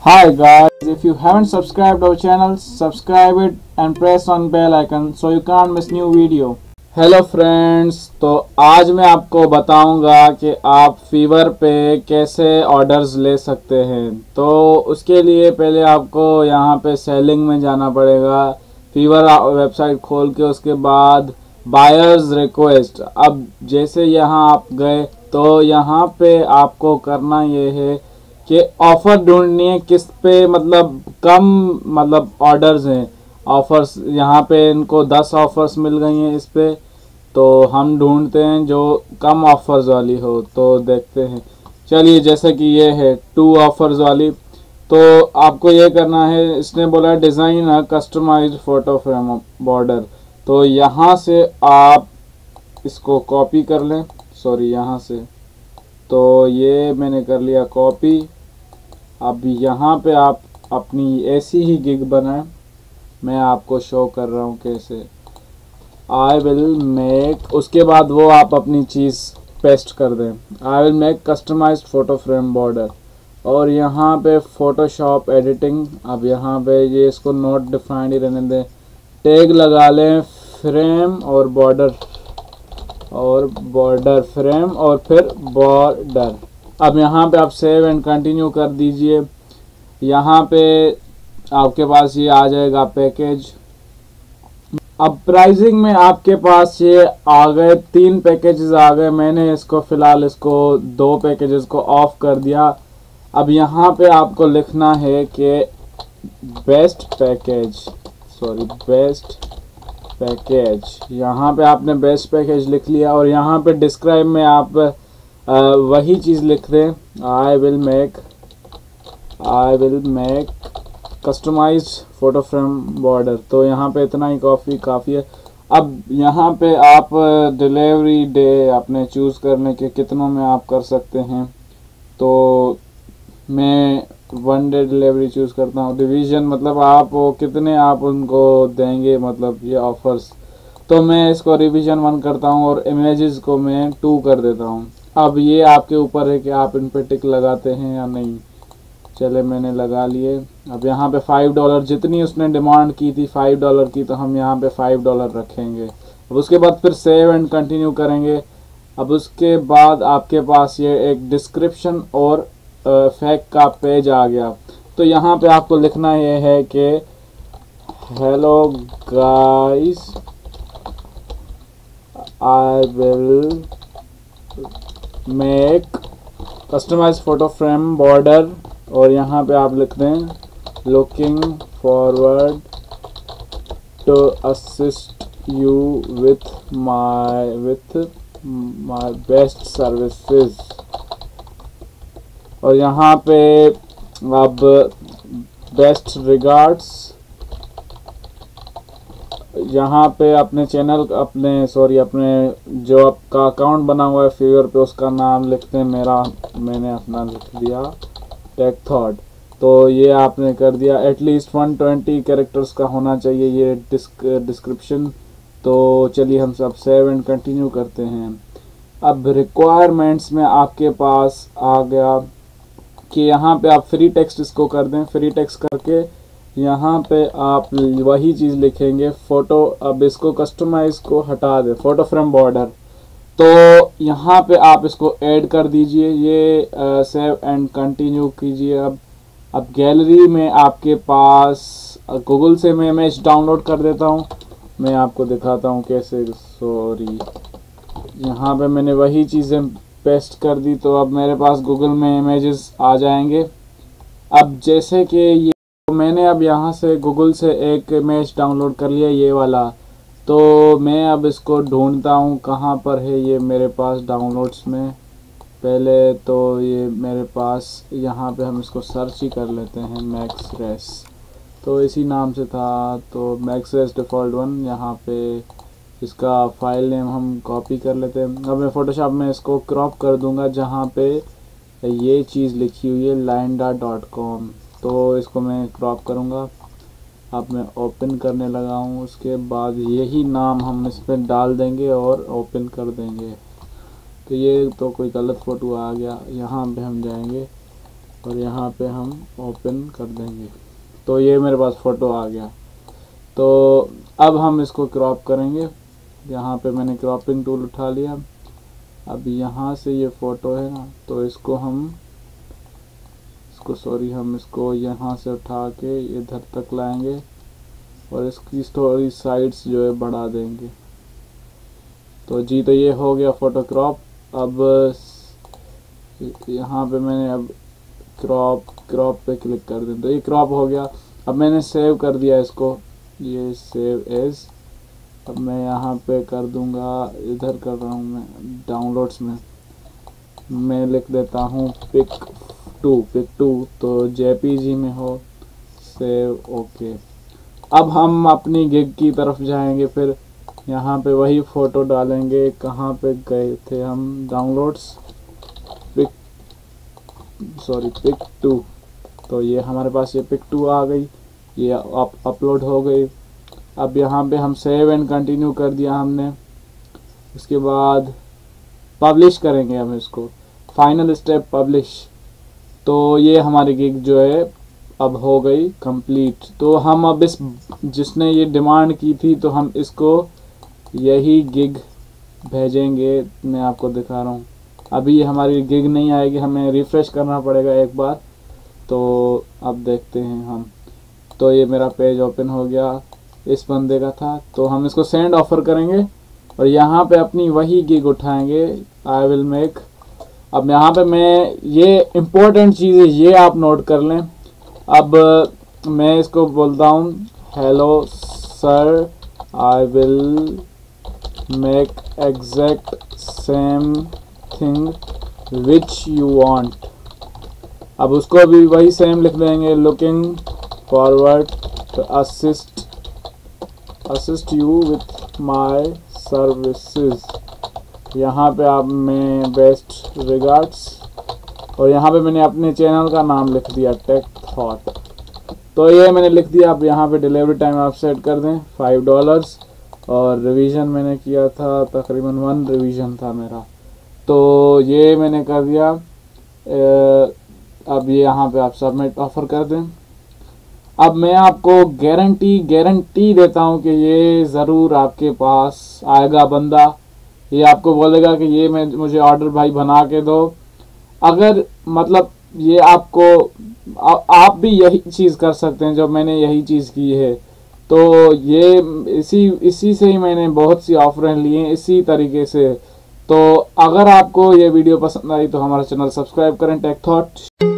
Hi guys, if you haven't subscribed our channel, subscribe it and press on bell icon so you can't miss new video. Hello friends, तो आज मैं आपको बताऊंगा कि आप fever पे कैसे ऑर्डर्स ले सकते हैं। तो उसके लिए पहले आपको यहाँ पे सेलिंग में जाना पड़ेगा, फीवर वेबसाइट खोल के उसके बाद बायर्स रिक्वेस्ट। अब जैसे यहाँ आप गए तो यहाँ पे आपको करना ये है कि ऑफ़र ढूंढनी है किस पे मतलब कम ऑर्डर्स हैं। ऑफ़र्स यहाँ पे इनको 10 ऑफ़र्स मिल गई हैं इस पे, तो हम ढूंढते हैं जो कम ऑफ़र्स वाली हो। तो देखते हैं, चलिए जैसे कि ये है 2 ऑफ़र्स वाली। तो आपको ये करना है, इसने बोला डिज़ाइन है कस्टमाइज्ड फ़ोटो फ्रेम बॉर्डर। तो यहाँ से आप इसको कॉपी कर लें, सॉरी यहाँ से। तो ये मैंने कर लिया कॉपी। अब यहाँ पे आप अपनी ऐसी ही गिग बनाएं, मैं आपको शो कर रहा हूँ कैसे। आई विल मेक, उसके बाद वो आप अपनी चीज़ पेस्ट कर दें। I will make customised photo frame border, और यहाँ पे फ़ोटोशॉप एडिटिंग। अब यहाँ पे ये इसको नोट डिफाइंड ही रहने दें, टैग लगा लें फ्रेम और बॉर्डर फ्रेम और फिर बॉर्डर। अब यहाँ पे आप सेव एंड कंटिन्यू कर दीजिए। यहाँ पे आपके पास ये आ जाएगा पैकेज। अब प्राइसिंग में आपके पास ये आ गए, 3 पैकेजेस आ गए। मैंने इसको फ़िलहाल 2 पैकेजेस को ऑफ कर दिया। अब यहाँ पे आपको लिखना है कि बेस्ट पैकेज। यहाँ पे आपने बेस्ट पैकेज लिख लिया, और यहाँ पे डिस्क्राइब में आप वही चीज़ लिख दें, I will make customised photo frame border. तो यहाँ पे इतना ही काफ़ी है। अब यहाँ पे आप डिलीवरी डे अपने चूज़ करने के कितनों में आप कर सकते हैं। तो मैं 1 डे डिलीवरी चूज़ करता हूँ। डिवीज़न मतलब आप वो कितने आप उनको देंगे, मतलब ये ऑफ़र्स। तो मैं इसको रिवीजन 1 करता हूँ और इमेजेस को मैं 2 कर देता हूँ। अब ये आपके ऊपर है कि आप इन पे टिक लगाते हैं या नहीं। चले मैंने लगा लिए। अब यहाँ पे $5 जितनी उसने डिमांड की थी $5 की, तो हम यहाँ पे $5 रखेंगे। अब उसके बाद फिर सेव एंड कंटिन्यू करेंगे। अब उसके बाद आपके पास ये एक डिस्क्रिप्शन और फैक्ट का पेज आ गया। तो यहाँ पे आपको लिखना ये है कि hello guys, I will make customised photo frame border, और यहाँ पे आप लिख दें looking forward to assist you with my best services. और यहाँ पे अब बेस्ट रिगार्ड्स, यहाँ पे अपने चैनल अपने जो आपका अकाउंट बना हुआ है फीवर पे, उसका नाम लिखते हैं। मैंने अपना लिख दिया टेक थॉट। तो ये आपने कर दिया। एटलीस्ट 120 कैरेक्टर्स का होना चाहिए ये डिस्क्रिप्शन। तो चलिए हम सब सेव एंड कंटिन्यू करते हैं। अब रिक्वायरमेंट्स में आपके पास आ गया कि यहाँ पे आप फ्री टेक्स्ट इसको कर दें। फ्री टेक्स्ट करके यहाँ पे आप वही चीज़ लिखेंगे फ़ोटो। अब इसको कस्टमाइज को हटा दें, फ़ोटो फ्रेम बॉर्डर। तो यहाँ पे आप इसको ऐड कर दीजिए। ये सेव एंड कंटिन्यू कीजिए। अब गैलरी में आपके पास गूगल से मैं इमेज डाउनलोड कर देता हूँ। मैं आपको दिखाता हूँ कैसे। सॉरी, यहाँ पे मैंने वही चीज़ें पेस्ट कर दी। तो अब मेरे पास गूगल में इमेजेस आ जाएंगे। अब जैसे कि ये मैंने अब यहाँ से गूगल से एक इमेज डाउनलोड कर लिया, ये वाला। तो मैं अब इसको ढूंढता हूँ कहाँ पर है ये मेरे पास डाउनलोड्स में। पहले तो ये मेरे पास यहाँ पे हम इसको सर्च ही कर लेते हैं, मैक्स रेस। तो इसी नाम से था, तो मैक्स रेस डिफ़ॉल्ट 1। यहाँ पे इसका फाइल नेम हम कॉपी कर लेते हैं। अब मैं फ़ोटोशॉप में इसको क्रॉप कर दूँगा जहाँ पे ये चीज़ लिखी हुई है lynda.com। तो इसको मैं क्रॉप करूँगा। अब मैं ओपन करने लगा हूँ। उसके बाद यही नाम हम इस पर डाल देंगे और ओपन कर देंगे। तो ये तो कोई गलत फ़ोटो आ गया। यहाँ पे हम जाएंगे और यहाँ पे हम ओपन कर देंगे। तो ये मेरे पास फ़ोटो आ गया। तो अब हम इसको क्रॉप करेंगे। यहाँ पे मैंने क्रॉपिंग टूल उठा लिया। अब यहाँ से ये फ़ोटो है ना, तो हम इसको यहाँ से उठा के इधर तक लाएंगे और इसकी थोड़ी साइड्स जो है बढ़ा देंगे। तो जी, तो ये हो गया फ़ोटो क्रॉप। अब यहाँ पे मैंने अब क्रॉप पे क्लिक कर दें तो ये क्रॉप हो गया। अब मैंने सेव कर दिया इसको, ये सेव एज। अब मैं यहाँ पे कर दूंगा, इधर कर रहा हूँ मैं डाउनलोड्स में, मैं लिख देता हूँ पिक टू, तो जेपीजी में हो, सेव, ओके। अब हम अपनी गिग की तरफ जाएंगे। फिर यहाँ पे वही फ़ोटो डालेंगे। कहाँ पे गए थे हम, डाउनलोड्स, पिक 2। तो ये हमारे पास ये पिक 2 आ गई, ये अपलोड हो गई। अब यहाँ पे हम सेव एंड कंटिन्यू कर दिया हमने। उसके बाद पब्लिश करेंगे हम इसको, फाइनल स्टेप पब्लिश। तो ये हमारी गिग जो है अब हो गई कंप्लीट। तो हम अब जिसने ये डिमांड की थी, तो हम इसको यही गिग भेजेंगे। मैं आपको दिखा रहा हूँ, अभी ये हमारी गिग नहीं आएगी, हमें रिफ़्रेश करना पड़ेगा एक बार। तो अब देखते हैं हम। तो ये मेरा पेज ओपन हो गया, इस बंदे का था। तो हम इसको सेंड ऑफर करेंगे और यहाँ पे अपनी वही गिग उठाएंगे, आई विल मेक। अब यहाँ पे मैं, ये इम्पोर्टेंट चीज़ है, ये आप नोट कर लें। अब मैं इसको बोलता हूँ, hello sir, I will make exact same thing which you want. अब उसको भी वही सेम लिख देंगे, looking forward to assist you with my services. यहाँ पे आप में बेस्ट रिगार्ड्स, और यहाँ पे मैंने अपने चैनल का नाम लिख दिया, टेक थॉट। तो ये मैंने लिख दिया। अब यहाँ पे डिलीवरी टाइम आप सेट कर दें $5, और रिवीजन मैंने किया था तकरीबन 1 रिवीजन था मेरा। तो ये मैंने कर दिया। अब ये यहाँ पे आप सबमिट ऑफर कर दें। अब मैं आपको गारंटी देता हूँ कि ये ज़रूर आपके पास आएगा बंदा। ये आपको बोलेगा कि ये मुझे ऑर्डर भाई बना के दो। अगर मतलब ये आपको, आप भी यही चीज़ कर सकते हैं जो मैंने यही चीज़ की है। तो ये इसी से ही मैंने बहुत सी ऑफरें ली हैं इसी तरीके से। तो अगर आपको ये वीडियो पसंद आई तो हमारा चैनल सब्सक्राइब करें, टेक थॉट।